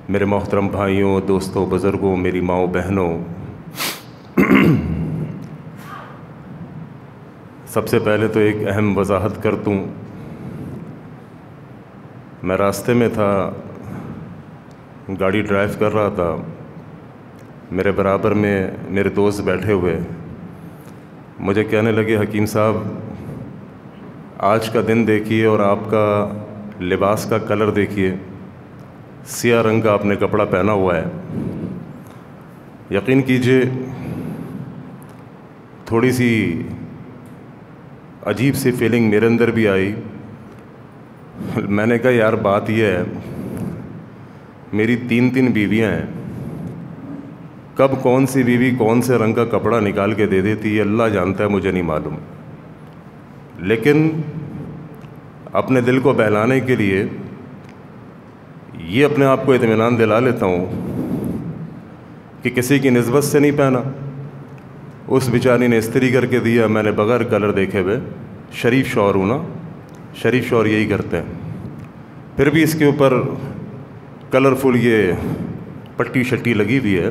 میرے محترم بھائیوں، دوستوں، بزرگوں، میری ماؤں، بہنوں، سب سے پہلے تو ایک اہم وضاحت کر دوں۔ میں راستے میں تھا، گاڑی ڈرائیو کر رہا تھا، میرے برابر میں میرے دوست بیٹھے ہوئے مجھے کہنے لگے، حکیم صاحب آج کا دن دیکھیے اور آپ کا لباس کا کلر دیکھیے، سیاہ رنگ کا آپ نے کپڑا پہنا ہوا ہے۔ یقین کیجئے تھوڑی سی عجیب سی فیلنگ میرے اندر بھی آئی۔ میں نے کہا یار بات یہ ہے، میری تین بیویاں ہیں، کب کون سی بیوی کون سے رنگ کا کپڑا نکال کے دے دیتی ہے اللہ جانتا ہے، مجھے نہیں معلوم۔ لیکن اپنے دل کو بہلانے کے لیے یہ اپنے آپ کو اطمینان دلا لیتا ہوں کہ کسی کی نسبت سے نہیں پہنا، اس بیچاری نے استری کر کے دیا، میں نے بغیر کلر دیکھے ہوئے، شریف شوہر ہوں نا، شریف شوہر یہی کرتے ہیں۔ پھر بھی اس کے اوپر کلرفل یہ پٹی شٹی لگی ہوئی ہے،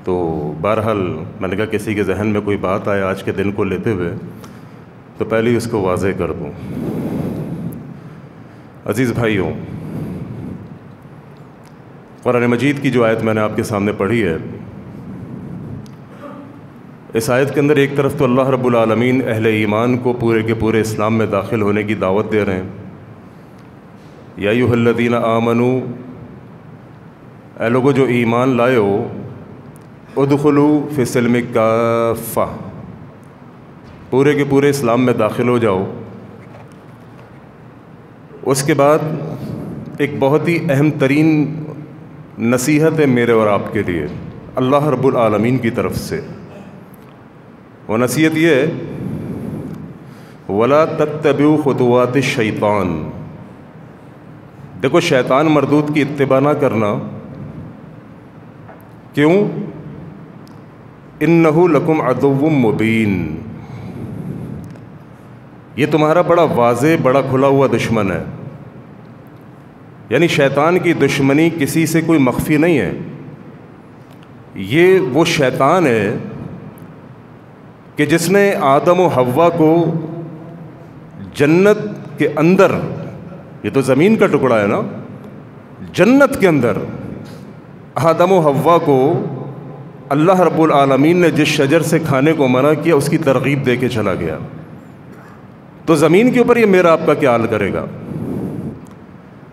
تو بہرحال میں نے کہا کسی کے ذہن میں کوئی بات آئے آج کے دن کو لیتے ہوئے تو پہلے ہی اس کو واضح کر دوں۔ عزیز بھائیوں، قرآن مجید کی جو آیت میں نے آپ کے سامنے پڑھی ہے، اس آیت کے اندر ایک طرف تو اللہ رب العالمین اہل ایمان کو پورے کے پورے اسلام میں داخل ہونے کی دعوت دے رہے ہیں۔ یا ایھا الذین آمنوا، اے لوگو جو ایمان لائے ہو، ادخلوا فی السلم کافہ، پورے کے پورے اسلام میں داخل ہو جاؤ۔ اس کے بعد ایک بہت ہی اہم ترین نصیحت ہے میرے اور آپ کے لیے اللہ رب العالمین کی طرف سے، وہ نصیحت یہ ہے، وَلَا تَتَّبِعُوا خُطُوَاتِ الشَّيْطَانِ، دیکھو شیطان مردود کی اتباع نہ کرنا۔ کیوں؟ اِنَّهُ لَكُمْ عَدُوٌّ مُّبِينٌ، یہ تمہارا بڑا واضح، بڑا کھلا ہوا دشمن ہے۔ یعنی شیطان کی دشمنی کسی سے کوئی مخفی نہیں ہے، یہ وہ شیطان ہے کہ جس نے آدم و حوا کو جنت کے اندر، یہ تو زمین کا ٹکڑا ہے نا، جنت کے اندر آدم و حوا کو اللہ رب العالمین نے جس شجر سے کھانے کو منع کیا اس کی ترغیب دے کے چلا گیا، تو زمین کے اوپر یہ میرا آپ کا کیا حال کرے گا؟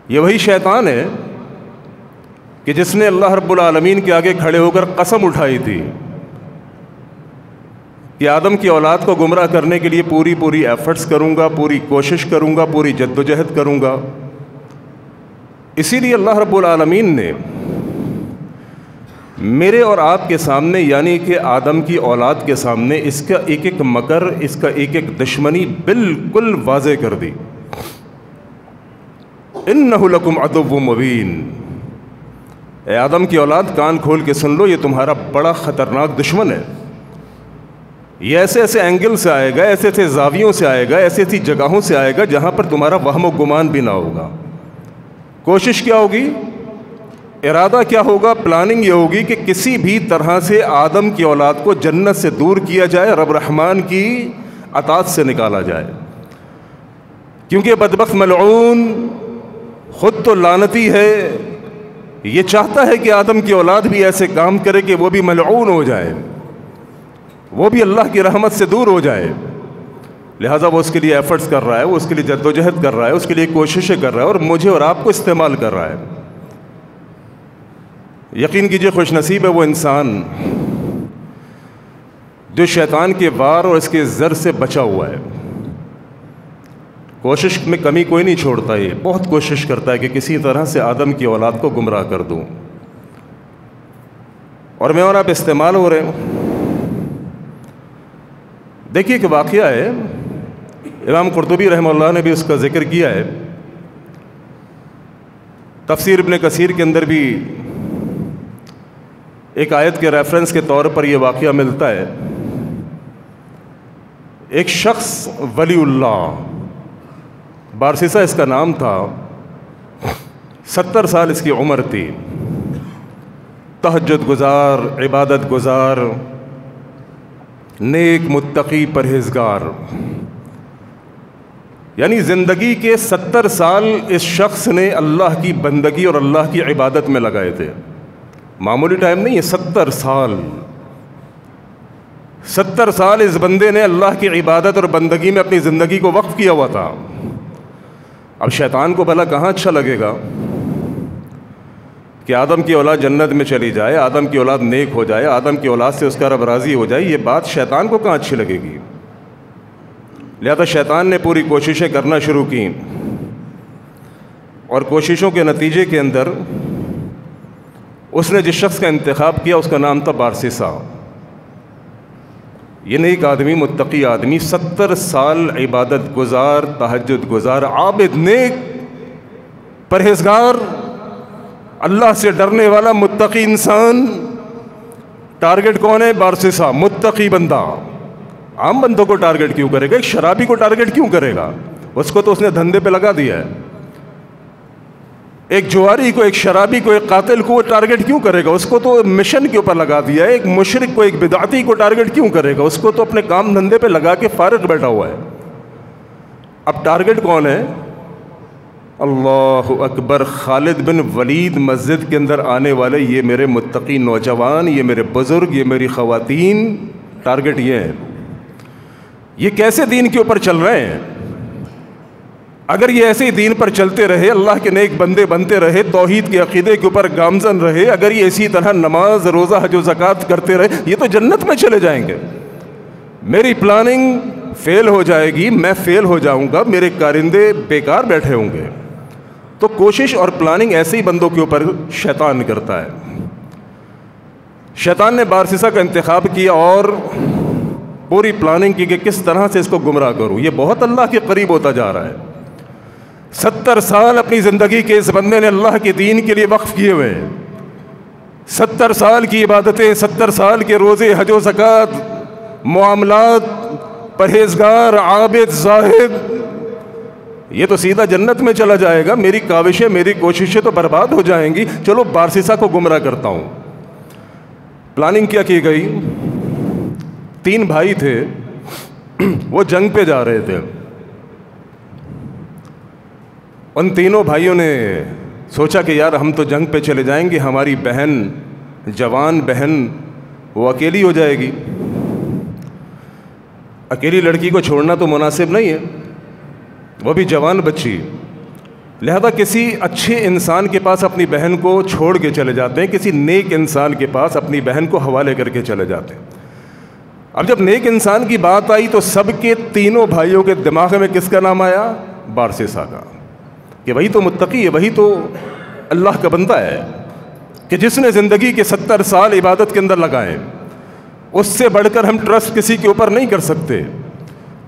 یہ وہی شیطان ہے کہ جس نے اللہ رب العالمین کے آگے کھڑے ہو کر قسم اٹھائی تھی کہ آدم کی اولاد کو گمراہ کرنے کے لیے پوری ایفرٹس کروں گا، پوری کوشش کروں گا، پوری جد و جہد کروں گا۔ اسی لیے اللہ رب العالمین نے میرے اور آپ کے سامنے، یعنی کہ آدم کی اولاد کے سامنے، اس کا ایک ایک مکر، اس کا ایک ایک دشمنی بالکل واضح کر دی۔ اِنَّهُ لَكُمْ عَدُوٌّ مُّبِينٌ، اے آدم کی اولاد کان کھول کے سن لو، یہ تمہارا بڑا خطرناک دشمن ہے۔ یہ ایسے ایسے اینگل سے آئے گا، ایسے ایسے زاویوں سے آئے گا، ایسی ایسی جگہوں سے آئے گا جہاں پر تمہارا وہم و گمان بھی نہ ہوگا۔ کوشش کیا ہوگی؟ ارادہ کیا ہوگا؟ پلاننگ یہ ہوگی کہ کسی بھی طرح سے آدم کی اولاد کو جنت سے دور کیا جائے، رب رحمان کی اطاعت سے نکالا جائے، کیونکہ بدبخت ملعون خود تو لعنتی ہے، یہ چاہتا ہے کہ آدم کی اولاد بھی ایسے کام کرے کہ وہ بھی ملعون ہو جائے، وہ بھی اللہ کی رحمت سے دور ہو جائے۔ لہٰذا وہ اس کے لیے ایفرٹس کر رہا ہے، وہ اس کے لیے جد و جہد کر رہا ہے، اس کے لیے کوششیں کر رہا ہے، اور مجھے اور آپ کو استعمال کر رہا ہے۔ یقین کیجئے خوش نصیب ہے وہ انسان جو شیطان کے وار اور اس کے زر سے بچا ہوا ہے۔ کوشش میں کمی کوئی نہیں چھوڑتا، یہ بہت کوشش کرتا ہے کہ کسی طرح سے آدم کی اولاد کو گمراہ کر دوں، اور میں اور آپ استعمال ہو رہے ہیں۔ دیکھیے کہ واقعہ ہے، امام قرطبی رحمہ اللہ نے بھی اس کا ذکر کیا ہے، تفسیر ابن کثیر کے اندر بھی ایک آیت کے ریفرنس کے طور پر یہ واقعہ ملتا ہے۔ ایک شخص ولی اللہ، بارسیسا اس کا نام تھا، 70 سال اس کی عمر تھی، تہجد گزار، عبادت گزار، نیک متقی پرہیزگار، یعنی زندگی کے 70 سال اس شخص نے اللہ کی بندگی اور اللہ کی عبادت میں لگائے تھے. معمولی ٹائم نہیں ہے، 70 سال. 70 سال اس بندے نے اللہ کی عبادت اور بندگی میں اپنی زندگی کو وقف کیا ہوا تھا. اب شیطان کو بھلا کہاں اچھا لگے گا کہ آدم کی اولاد جنت میں چلی جائے، آدم کی اولاد نیک ہو جائے، آدم کی اولاد سے اس کا رب راضی ہو جائے. یہ بات شیطان کو کہاں اچھی لگے گی؟ لہذا شیطان نے پوری کوششیں کرنا شروع کیں، اور کوششوں کے نتیجے کے اندر اس نے جس شخص کا انتخاب کیا اس کا نام تھا بارسیسا. یہ نیک آدمی، متقی آدمی، 70 سال عبادت گزار، تہجد گزار، عابد، نیک، پرہیزگار، اللہ سے ڈرنے والا متقی انسان. ٹارگٹ کون ہے؟ بارسیسا، متقی بندہ. عام بندوں کو ٹارگٹ کیوں کرے گا؟ ایک شرابی کو ٹارگٹ کیوں کرے گا؟ اس کو تو اس نے دھندے پہ لگا دیا ہے. ایک جواری کو، ایک شرابی کو، ایک قاتل کو وہ ٹارگٹ کیوں کرے گا؟ اس کو تو مشن کے اوپر لگا دیا ہے. ایک مشرک کو، ایک بدعتی کو ٹارگٹ کیوں کرے گا؟ اس کو تو اپنے کام دھندے پہ لگا کے فارغ بیٹھا ہوا ہے. اب ٹارگٹ کون ہے؟ اللہ اکبر. خالد بن ولید مسجد کے اندر آنے والے یہ میرے متقی نوجوان، یہ میرے بزرگ، یہ میری خواتین، ٹارگٹ یہ ہے. یہ کیسے دین کے اوپر چل رہے ہیں؟ اگر یہ ایسے ہی دین پر چلتے رہے، اللہ کے نیک بندے بنتے رہے، توحید کے عقیدے کے اوپر گامزن رہے، اگر یہ اسی طرح نماز، روزہ، حج و زکوٰۃ کرتے رہے، یہ تو جنت میں چلے جائیں گے. میری پلاننگ فیل ہو جائے گی، میں فیل ہو جاؤں گا، میرے کارندے بیکار بیٹھے ہوں گے. تو کوشش اور پلاننگ ایسے ہی بندوں کے اوپر شیطان کرتا ہے. شیطان نے بارسیسا کا انتخاب کیا اور پوری پلاننگ کی کہ کس طرح سے اس کو گمراہ کروں. یہ بہت اللہ کے قریب ہوتا جا رہا ہے. 70 سال اپنی زندگی کے اس بندے نے اللہ کے دین کے لیے وقف کیے ہوئے ہیں. 70 سال کی عبادتیں، 70 سال کے روزے، حج و زکوٰۃ، معاملات، پرہیزگار، عابد، زاہد. یہ تو سیدھا جنت میں چلا جائے گا. میری کاوشیں، میری کوششیں تو برباد ہو جائیں گی. چلو بارسیسا کو گمراہ کرتا ہوں. پلاننگ کیا کی گئی؟ 3 بھائی تھے، وہ جنگ پہ جا رہے تھے. ان تینوں بھائیوں نے سوچا کہ یار ہم تو جنگ پہ چلے جائیں گے، ہماری بہن، جوان بہن، وہ اکیلی ہو جائے گی. اکیلی لڑکی کو چھوڑنا تو مناسب نہیں ہے، وہ بھی جوان بچی. لہذا کسی اچھے انسان کے پاس اپنی بہن کو چھوڑ کے چلے جاتے ہیں، کسی نیک انسان کے پاس اپنی بہن کو حوالے کر کے چلے جاتے ہیں. اب جب نیک انسان کی بات آئی تو سب کے تینوں بھائیوں کے دماغ میں کس کا نام آیا؟ بارسیسا کا. کہ وہی تو متقی ہے، وہی تو اللہ کا بندہ ہے کہ جس نے زندگی کے 70 سال عبادت کے اندر لگائے. اس سے بڑھ کر ہم ٹرسٹ کسی کے اوپر نہیں کر سکتے،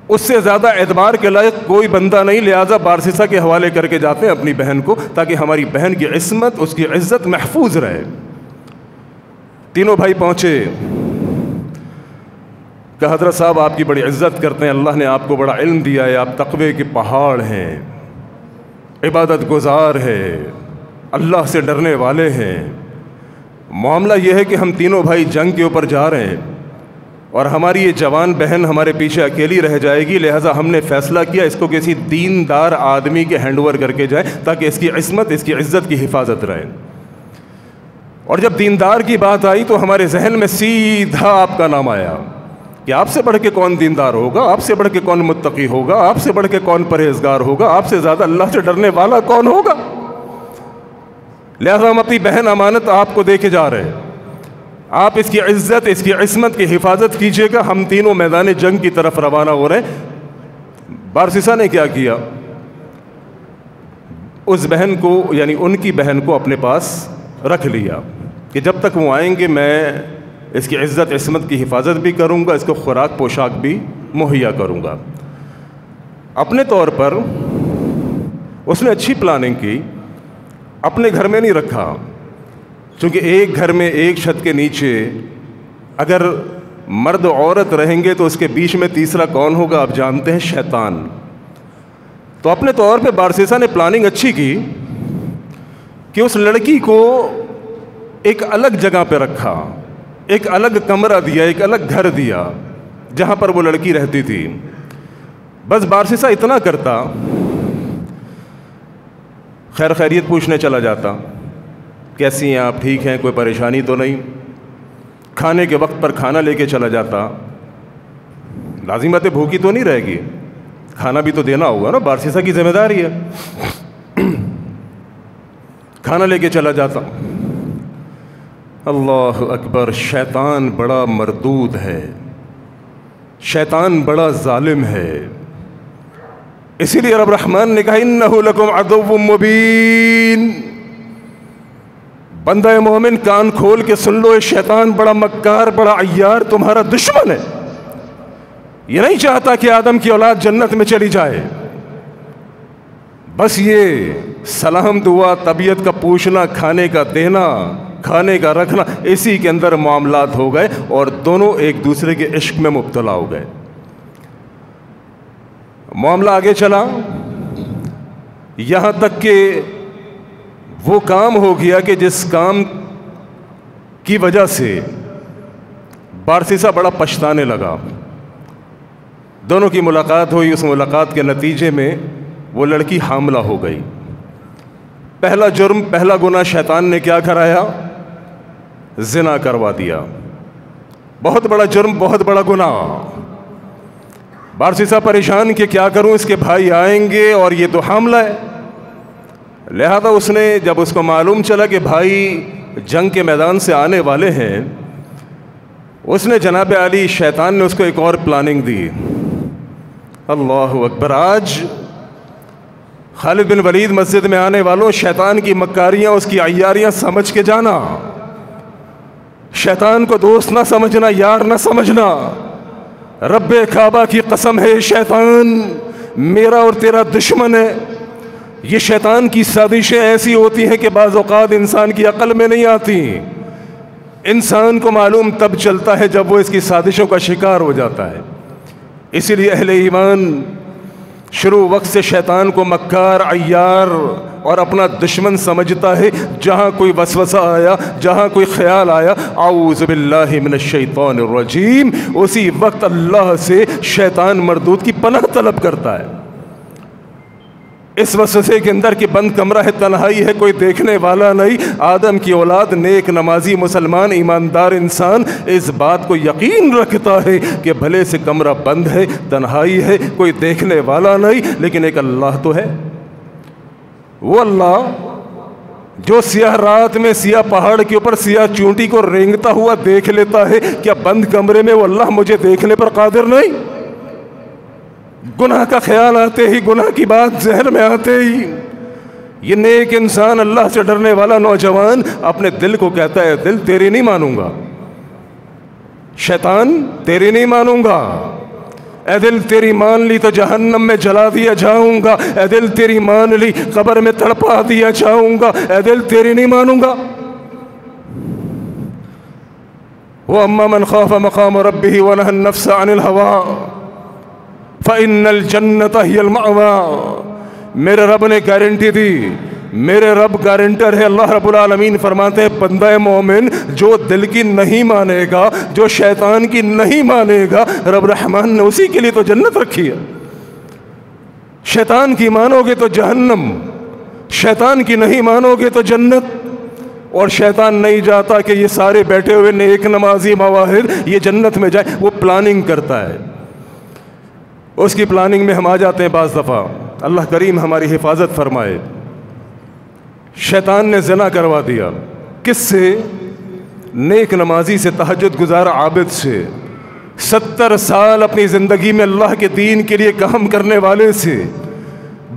اس سے زیادہ اعتبار کے لائق کوئی بندہ نہیں. لہٰذا بارسیسا کے حوالے کر کے جاتے ہیں اپنی بہن کو، تاکہ ہماری بہن کی عصمت، اس کی عزت محفوظ رہے. تینوں بھائی پہنچے کہ حضرت صاحب آپ کی بڑی عزت کرتے ہیں، اللہ نے آپ کو بڑا علم دیا ہے، آپ تقوی کے پہاڑ ہیں، عبادت گزار ہے، اللہ سے ڈرنے والے ہیں. معاملہ یہ ہے کہ ہم تینوں بھائی جنگ کے اوپر جا رہے ہیں اور ہماری یہ جوان بہن ہمارے پیچھے اکیلی رہ جائے گی. لہٰذا ہم نے فیصلہ کیا اس کو کسی دیندار آدمی کے ہینڈ اوور کر کے جائے، تاکہ اس کی عصمت، اس کی عزت کی حفاظت رہے. اور جب دیندار کی بات آئی تو ہمارے ذہن میں سیدھا آپ کا نام آیا کہ آپ سے بڑھ کے کون دیندار ہوگا، آپ سے بڑھ کے کون متقی ہوگا، آپ سے بڑھ کے کون پرہیزگار ہوگا، آپ سے زیادہ اللہ سے ڈرنے والا کون ہوگا. لہذا ہم اپنی بہن امانت آپ کو دے کے جا رہے ہیں، آپ اس کی عزت، اس کی عصمت کی حفاظت کیجیے گا. ہم تینوں میدان جنگ کی طرف روانہ ہو رہے ہیں. بارسیسا نے کیا کیا؟ اس بہن کو، یعنی ان کی بہن کو اپنے پاس رکھ لیا کہ جب تک وہ آئیں گے میں اس کی عزت عصمت کی حفاظت بھی کروں گا، اس کو خوراک پوشاک بھی مہیا کروں گا. اپنے طور پر اس نے اچھی پلاننگ کی. اپنے گھر میں نہیں رکھا، چونکہ ایک گھر میں ایک چھت کے نیچے اگر مرد عورت رہیں گے تو اس کے بیچ میں تیسرا کون ہوگا؟ آپ جانتے ہیں، شیطان. تو اپنے طور پہ بارسیسا نے پلاننگ اچھی کی کہ اس لڑکی کو ایک الگ جگہ پہ رکھا، ایک الگ کمرہ دیا، ایک الگ گھر دیا جہاں پر وہ لڑکی رہتی تھی۔ بس بارسیسا اتنا کرتا، خیر خیریت پوچھنے چلا جاتا، کیسی ہیں آپ، ٹھیک ہیں، کوئی پریشانی تو نہیں؟ کھانے کے وقت پر کھانا لے کے چلا جاتا، لازم بات ہے بھوکی تو نہیں رہے گی، کھانا بھی تو دینا ہوگا نا، بارسیسا کی ذمہ داری ہے۔ کھانا لے کے چلا جاتا۔ اللہ اکبر، شیطان بڑا مردود ہے، شیطان بڑا ظالم ہے، اسی لیے رب رحمان نے کہا انہ لکم عدو مبین۔ بندہ مومن کان کھول کے سن لو، شیطان بڑا مکار، بڑا عیار تمہارا دشمن ہے۔ یہ نہیں چاہتا کہ آدم کی اولاد جنت میں چلی جائے، بس یہ سلام دعا، طبیعت کا پوچھنا، کھانے کا دینا، کھانے کا رکھنا، اسی کے اندر معاملات ہو گئے اور دونوں ایک دوسرے کے عشق میں مبتلا ہو گئے۔ معاملہ آگے چلا یہاں تک کہ وہ کام ہو گیا کہ جس کام کی وجہ سے بارسیسا بڑا پچھتانے لگا۔ دونوں کی ملاقات ہوئی، اس ملاقات کے نتیجے میں وہ لڑکی حاملہ ہو گئی۔ پہلا جرم، پہلا گناہ شیطان نے کیا کرایا؟ زنا کروا دیا۔ بہت بڑا جرم، بہت بڑا گناہ۔ بارسیسا پریشان کہ کیا کروں، اس کے بھائی آئیں گے اور یہ تو حاملہ ہے۔ لہذا اس نے جب اس کو معلوم چلا کہ بھائی جنگ کے میدان سے آنے والے ہیں، اس نے جناب علی شیطان نے اس کو ایک اور پلاننگ دی۔ اللہ اکبر، آج خالد بن ولید مسجد میں آنے والوں، شیطان کی مکاریاں، اس کی عیاریاں سمجھ کے جانا۔ شیطان کو دوست نہ سمجھنا، یار نہ سمجھنا۔ رب کعبہ کی قسم ہے، شیطان میرا اور تیرا دشمن ہے۔ یہ شیطان کی سازشیں ایسی ہوتی ہیں کہ بعض اوقات انسان کی عقل میں نہیں آتی۔ انسان کو معلوم تب چلتا ہے جب وہ اس کی سازشوں کا شکار ہو جاتا ہے۔ اسی لیے اہل ایمان شروع وقت سے شیطان کو مکار، عیار اور اپنا دشمن سمجھتا ہے۔ جہاں کوئی وسوسہ آیا، جہاں کوئی خیال آیا، اعوذ باللہ من الشیطان الرجیم، اسی وقت اللہ سے شیطان مردود کی پناہ طلب کرتا ہے۔ اس وسوسے کے اندر کہ بند کمرہ ہے، تنہائی ہے، کوئی دیکھنے والا نہیں، آدم کی اولاد نیک نمازی مسلمان ایماندار انسان اس بات کو یقین رکھتا ہے کہ بھلے سے کمرہ بند ہے، تنہائی ہے، کوئی دیکھنے والا نہیں، لیکن ایک اللہ تو ہے۔ وہ اللہ جو سیاہ رات میں سیاہ پہاڑ کے اوپر سیاہ چونٹی کو رینگتا ہوا دیکھ لیتا ہے، کیا بند کمرے میں وہ اللہ مجھے دیکھنے پر قادر نہیں؟ گناہ کا خیال آتے ہی، گناہ کی بات ذہن میں آتے ہی، یہ نیک انسان، اللہ سے ڈرنے والا نوجوان اپنے دل کو کہتا ہے، دل تیری نہیں مانوں گا، شیطان تیری نہیں مانوں گا، اے دل تیری مان لی تو جہنم میں جلا دیا جاؤں گا، اے دل تیری مان لی قبر میں تڑپا دیا جاؤں گا، اے دل تیری نہیں مانوں گا۔ وَأَمَّا مَنْ خَافَ مَقَامَ رَبِّهِ وَنَهَى النَّفْسَ عَنِ الْهَوَىٰ فَإِنَّ الْجَنَّةَ هِيَ الْمَأْوَىٰ۔ میرے رب نے گارنٹی دی، میرے رب گارنٹر ہے۔ اللہ رب العالمین فرماتے ہیں بندہ مومن جو دل کی نہیں مانے گا، جو شیطان کی نہیں مانے گا، رب رحمان نے اسی کے لیے تو جنت رکھی ہے۔ شیطان کی مانو گے تو جہنم، شیطان کی نہیں مانو گے تو جنت۔ اور شیطان نہیں جاتا کہ یہ سارے بیٹھے ہوئے نیک نمازی مواہد یہ جنت میں جائے، وہ پلاننگ کرتا ہے۔ اس کی پلاننگ میں ہم آ جاتے ہیں بعض دفعہ، اللہ کریم ہماری حفاظت فرمائے۔ شیطان نے زنا کروا دیا، کس سے؟ نیک نمازی سے، تہجد گزار عابد سے، 70 سال اپنی زندگی میں اللہ کے دین کے لیے کام کرنے والے سے،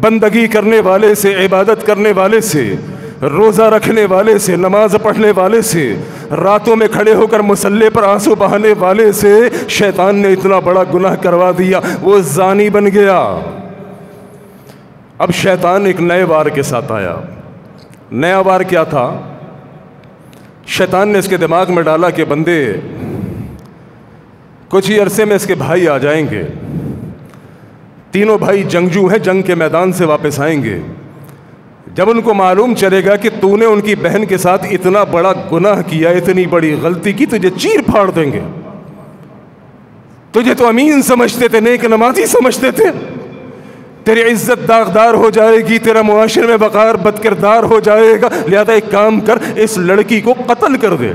بندگی کرنے والے سے، عبادت کرنے والے سے، روزہ رکھنے والے سے، نماز پڑھنے والے سے، راتوں میں کھڑے ہو کر مصلی پر آنسو بہانے والے سے شیطان نے اتنا بڑا گناہ کروا دیا، وہ زانی بن گیا۔ اب شیطان ایک نئے وار کے ساتھ آیا۔ نیا وار کیا تھا؟ شیطان نے اس کے دماغ میں ڈالا کہ بندے کچھ ہی عرصے میں اس کے بھائی آ جائیں گے، تینوں بھائی جنگجو ہیں، جنگ کے میدان سے واپس آئیں گے، جب ان کو معلوم چلے گا کہ تو نے ان کی بہن کے ساتھ اتنا بڑا گناہ کیا، اتنی بڑی غلطی کی، تجھے چیر پھاڑ دیں گے۔ تجھے تو امین سمجھتے تھے، نیک نمازی سمجھتے تھے، تیری عزت داغدار ہو جائے گی، تیرا معاشرے میں وقار بد کردار ہو جائے گا، لہذا ایک کام کر، اس لڑکی کو قتل کر دے،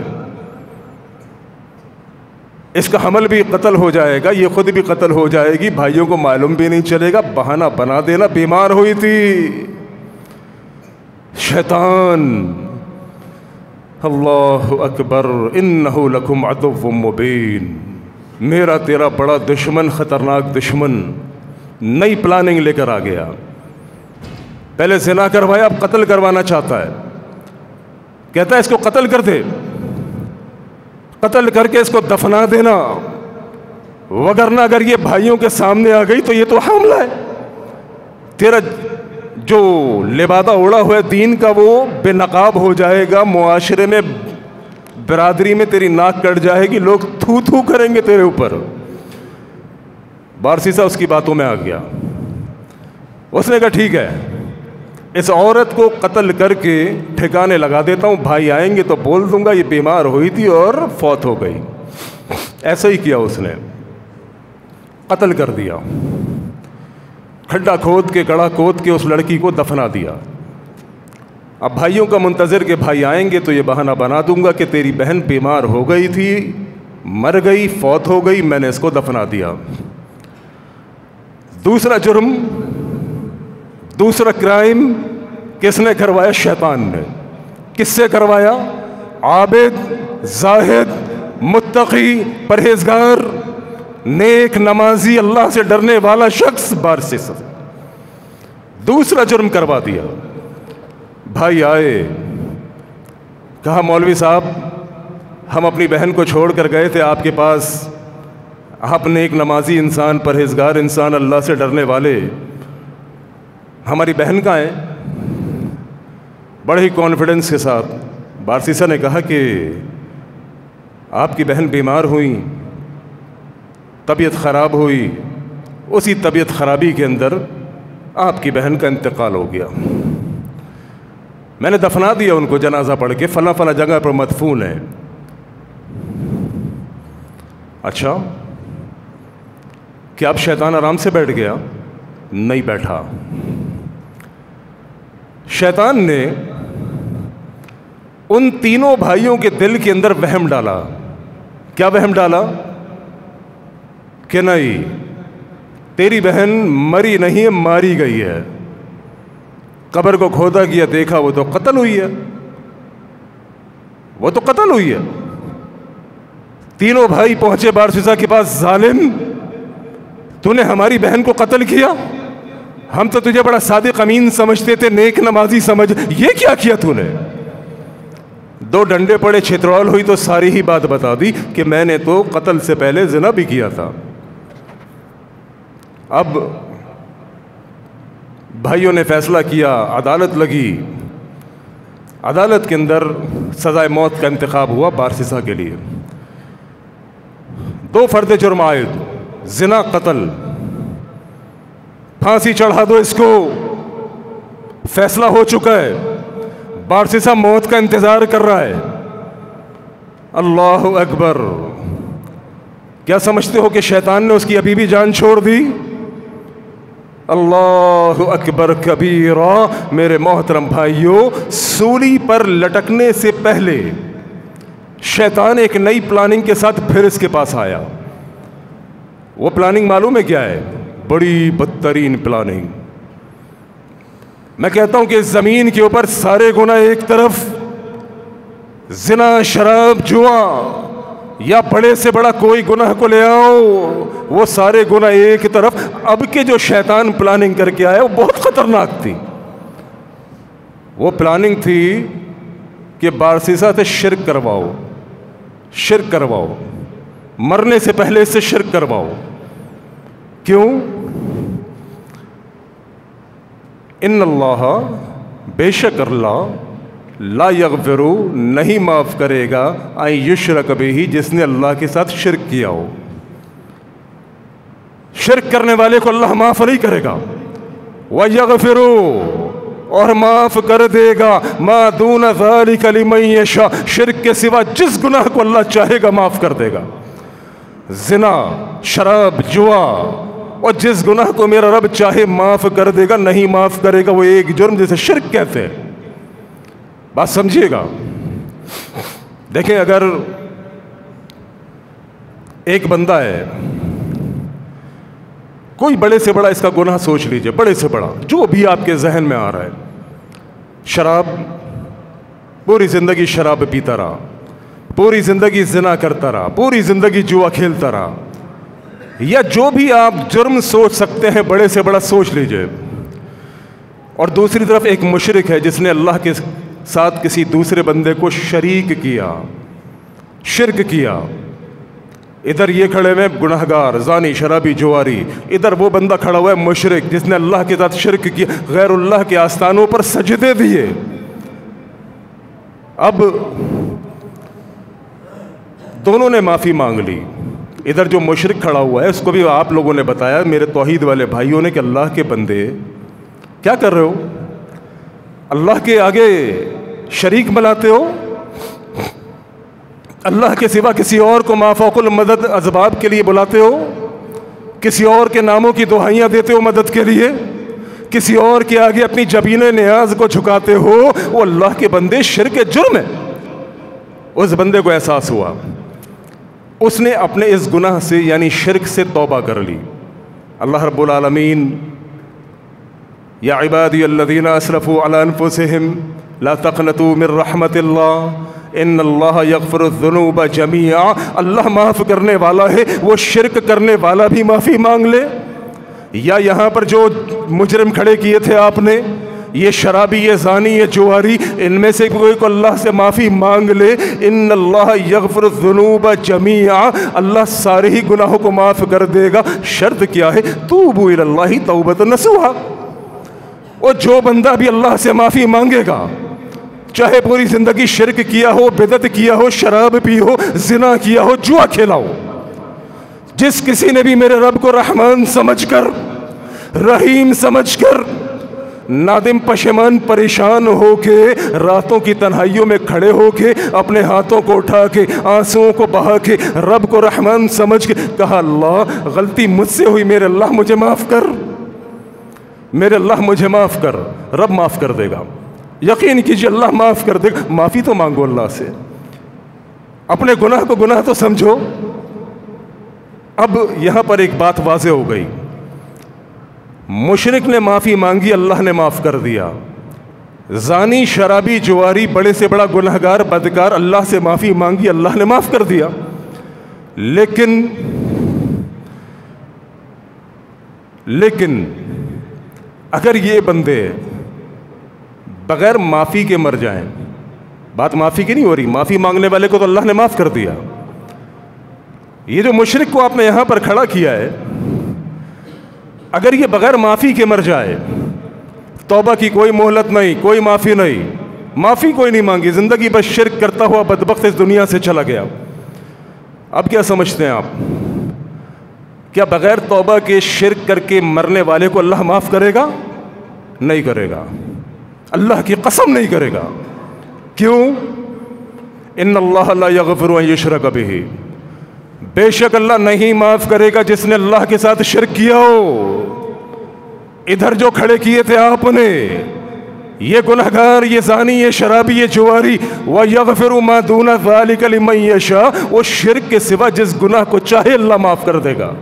اس کا حمل بھی قتل ہو جائے گا، یہ خود بھی قتل ہو جائے گی، بھائیوں کو معلوم بھی نہیں چلے گا، بہانہ بنا دینا بیمار ہوئی تھی۔ شیطان، اللہ اکبر، انہ لکم عدو مبین، میرا تیرا بڑا دشمن، خطرناک دشمن، نئی پلاننگ لے کر آ گیا۔ پہلے زنا کروایا، اب قتل کروانا چاہتا ہے، کہتا ہے اس کو قتل کر دے، قتل کر کے اس کو دفنا دینا، وگرنہ اگر یہ بھائیوں کے سامنے آ گئی تو یہ تو حاملہ ہے، تیرا جو لبادہ اڑا ہوا ہے دین کا وہ بے نقاب ہو جائے گا، معاشرے میں برادری میں تیری ناک کٹ جائے گی، لوگ تھو تھو کریں گے تیرے اوپر۔ بارسیسا اس کی باتوں میں آ گیا، اس نے کہا ٹھیک ہے، اس عورت کو قتل کر کے ٹھکانے لگا دیتا ہوں، بھائی آئیں گے تو بول دوں گا یہ بیمار ہوئی تھی اور فوت ہو گئی۔ ایسا ہی کیا اس نے، قتل کر دیا، کھڈا کھود کے، کڑا کھود کے اس لڑکی کو دفنا دیا۔ اب بھائیوں کا منتظر کہ بھائی آئیں گے تو یہ بہانہ بنا دوں گا کہ تیری بہن بیمار ہو گئی تھی، مر گئی، فوت ہو گئی، میں نے اس کو دفنا دیا۔ دوسرا جرم، دوسرا کرائم کس نے کروایا؟ شیطان نے۔ کس سے کروایا؟ عابد، زاہد، متقی، پرہیزگار، نیک نمازی، اللہ سے ڈرنے والا شخص بارسیسا دوسرا جرم کروا دیا۔ بھائی آئے، کہا مولوی صاحب ہم اپنی بہن کو چھوڑ کر گئے تھے آپ کے پاس، آپ نیک نمازی انسان، پرہیزگار انسان، اللہ سے ڈرنے والے، ہماری بہن کہاں ہے؟ بڑے ہی کانفیڈنس کے ساتھ بارسیسا نے کہا کہ آپ کی بہن بیمار ہوئی، طبیعت خراب ہوئی، اسی طبیعت خرابی کے اندر آپ کی بہن کا انتقال ہو گیا، میں نے دفنا دیا ان کو جنازہ پڑھ کے، فلاں فلاں جگہ پر مدفون ہے۔ اچھا، کیا اب شیطان آرام سے بیٹھ گیا؟ نہیں بیٹھا۔ شیطان نے ان تینوں بھائیوں کے دل کے اندر وہم ڈالا۔ کیا وہم ڈالا؟ کہ نہیں، تیری بہن مری نہیں ہے، ماری گئی ہے، قبر کو کھودا کیا، دیکھا وہ تو قتل ہوئی ہے، وہ تو قتل ہوئی ہے۔ تینوں بھائی پہنچے بارسیسا کے پاس، ظالم تو نے ہماری بہن کو قتل کیا، ہم تو تجھے بڑا صادق امین سمجھتے تھے، نیک نمازی سمجھ، یہ کیا کیا تو نے؟ دو ڈنڈے پڑے، چھترول ہوئی تو ساری ہی بات بتا دی کہ میں نے تو قتل سے پہلے زنا بھی کیا تھا۔ اب بھائیوں نے فیصلہ کیا، عدالت لگی، عدالت کے اندر سزائے موت کا انتخاب ہوا بارسیسا کے لیے۔ دو فرد جرم عائد، زنا، قتل، پھانسی چڑھا دو اس کو، فیصلہ ہو چکا ہے، بارسیسا موت کا انتظار کر رہا ہے۔ اللہ اکبر! کیا سمجھتے ہو کہ شیطان نے اس کی ابھی بھی جان چھوڑ دی؟ اللہ اکبر کبیرہ! میرے محترم بھائیوں، سولی پر لٹکنے سے پہلے شیطان ایک نئی پلاننگ کے ساتھ پھر اس کے پاس آیا۔ وہ پلاننگ معلوم ہے کیا ہے؟ بڑی بدترین پلاننگ۔ میں کہتا ہوں کہ اس زمین کے اوپر سارے گناہ ایک طرف، زنا، شراب، جوا یا بڑے سے بڑا کوئی گناہ کو لے آؤ، وہ سارے گناہ ایک طرف۔ اب کے جو شیطان پلاننگ کر کے آیا وہ بہت خطرناک تھی۔ وہ پلاننگ تھی کہ بارسیسا سے شرک کرواؤ، شرک کرواؤ، مرنے سے پہلے اس سے شرک کرواؤ۔ کیوں؟ ان اللہ، بے شک اللہ، لا یغفر، نہیں معاف کرے گا، ان یشرک بہ، جس نے اللہ کے ساتھ شرک کیا ہو۔ شرک کرنے والے کو اللہ معاف نہیں کرے گا۔ وَیَغْفِرُ، اور معاف کر دے گا ما دون ذالک لمن یشاء، شرک کے سوا جس گناہ کو اللہ چاہے گا معاف کر دے گا، زنا، شراب، جوا، اور جس گناہ کو میرا رب چاہے معاف کر دے گا، نہیں معاف کرے گا وہ ایک جرم جسے شرک کہتے ہیں۔ بات سمجھیے گا۔ دیکھیں اگر ایک بندہ ہے، کوئی بڑے سے بڑا اس کا گناہ سوچ لیجئے، بڑے سے بڑا جو بھی آپ کے ذہن میں آ رہا ہے، شراب، پوری زندگی شراب پیتا رہا، پوری زندگی زنا کرتا رہا، پوری زندگی جوا کھیلتا رہا، یا جو بھی آپ جرم سوچ سکتے ہیں بڑے سے بڑا سوچ لیجئے، اور دوسری طرف ایک مشرک ہے جس نے اللہ کے ساتھ کسی دوسرے بندے کو شریک کیا، شرک کیا، ادھر یہ کھڑے ہوئے گناہگار، زانی، شرابی، جواری، ادھر وہ بندہ کھڑا ہوا ہے مشرک جس نے اللہ کے ساتھ شرک کیا، غیر اللہ کے آستانوں پر سجدے دیے۔ اب دونوں نے معافی مانگ لی، ادھر جو مشرک کھڑا ہوا ہے اس کو بھی آپ لوگوں نے بتایا، میرے توحید والے بھائیوں نے، کہ اللہ کے بندے کیا کر رہے ہو؟ اللہ کے آگے شریک بناتے ہو، اللہ کے سوا کسی اور کو مافوق المدد اسباب کے لیے بلاتے ہو، کسی اور کے ناموں کی دعائیاں دیتے ہو مدد کے لیے، کسی اور کے آگے اپنی جبین نیاز کو جھکاتے ہو، وہ اللہ کے بندے شرک جرم ہے۔ اس بندے کو احساس ہوا، اس نے اپنے اس گناہ سے یعنی شرک سے توبہ کر لی۔ اللہ رب العالمین یا عبادی الذین اسرفوا علی انفسہم لا تقنطوا من رحمت اللہ ان اللہ یغفر الذنوب جمیعا، اللہ معاف کرنے والا ہے، وہ شرک کرنے والا بھی معافی مانگ لے۔ یا یہاں پر جو مجرم کھڑے کیے تھے آپ نے، یہ شرابی، یہ زانی، یہ جواری، ان میں سے کوئی کو اللہ سے معافی مانگ لے، ان اللہ یغفر الذنوب جمیعا، اللہ سارے ہی گناہوں کو معاف کر دے گا۔ شرط کیا ہے؟ توبوا الی اللہ توبۃ نصوحا۔ اور جو بندہ بھی اللہ سے معافی مانگے گا، چاہے پوری زندگی شرک کیا ہو، بدعت کیا ہو، شراب پی ہو، زنا کیا ہو، جوا کھیلا ہو، جس کسی نے بھی میرے رب کو رحمان سمجھ کر، رحیم سمجھ کر، نادم، پشیمان، پریشان ہو کے، راتوں کی تنہائیوں میں کھڑے ہو کے، اپنے ہاتھوں کو اٹھا کے، آنسوؤں کو بہا کے، رب کو رحمان سمجھ کے کہا، اللہ غلطی مجھ سے ہوئی، میرے اللہ مجھے معاف کر، میرے اللہ مجھے معاف کر، رب معاف کر دے گا۔ یقین کیجیے اللہ معاف کر دے گا۔ معافی تو مانگو اللہ سے، اپنے گناہ کو گناہ تو سمجھو۔ اب یہاں پر ایک بات واضح ہو گئی، مشرک نے معافی مانگی، اللہ نے معاف کر دیا۔ زانی، شرابی، جواری، بڑے سے بڑا گنہگار، بدکار، اللہ سے معافی مانگی، اللہ نے معاف کر دیا۔ لیکن اگر یہ بندے بغیر معافی کے مر جائیں، بات معافی کی نہیں ہو رہی، معافی مانگنے والے کو تو اللہ نے معاف کر دیا، یہ جو مشرک کو آپ نے یہاں پر کھڑا کیا ہے، اگر یہ بغیر معافی کے مر جائے، توبہ کی کوئی مہلت نہیں، کوئی معافی نہیں، معافی کوئی نہیں مانگی، زندگی بس شرک کرتا ہوا بدبخت اس دنیا سے چلا گیا، اب کیا سمجھتے ہیں آپ؟ کیا بغیر توبہ کے شرک کر کے مرنے والے کو اللہ معاف کرے گا؟ نہیں کرے گا، اللہ کی قسم نہیں کرے گا۔ کیوں؟ ان اللہ لا یغفر ان یشرک بہ، بے شک اللہ نہیں معاف کرے گا جس نے اللہ کے ساتھ شرک کیا ہو۔ ادھر جو کھڑے کیے تھے آپ نے، یہ گنہگار، یہ زانی، یہ شرابی، یہ جواری، وَيَغْفِرُ مَا دُونَ ذَلِكَ لِمَن يَشَاءُ، وہ شرک کے سوا جس گناہ کو چاہے اللہ معاف کر دے گا،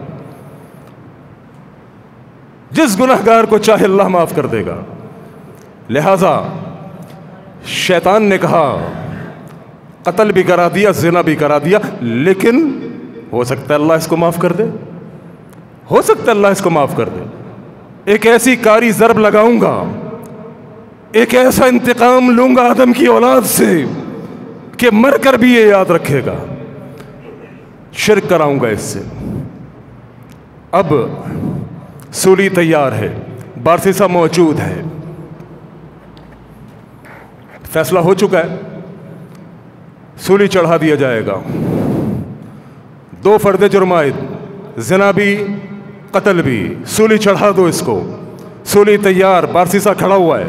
جس گنہگار کو چاہے اللہ معاف کر دے گا۔ لہذا شیطان نے کہا، قتل بھی کرا دیا، زنا بھی کرا دیا، لیکن ہو سکتا ہے اللہ اس کو معاف کر دے، ہو سکتا ہے اللہ اس کو معاف کر دے۔ ایک ایسی کاری ضرب لگاؤں گا، ایک ایسا انتقام لوں گا آدم کی اولاد سے کہ مر کر بھی یہ یاد رکھے گا، شرک کراؤں گا اس سے۔ اب سولی تیار ہے، بارسیسا موجود ہے، فیصلہ ہو چکا ہے، سولی چڑھا دیا جائے گا۔ دو فرد جرم عائد، زنا بھی قتل بھی، سولی چڑھا دو اس کو، سولی تیار، بارسیسا کھڑا ہوا ہے،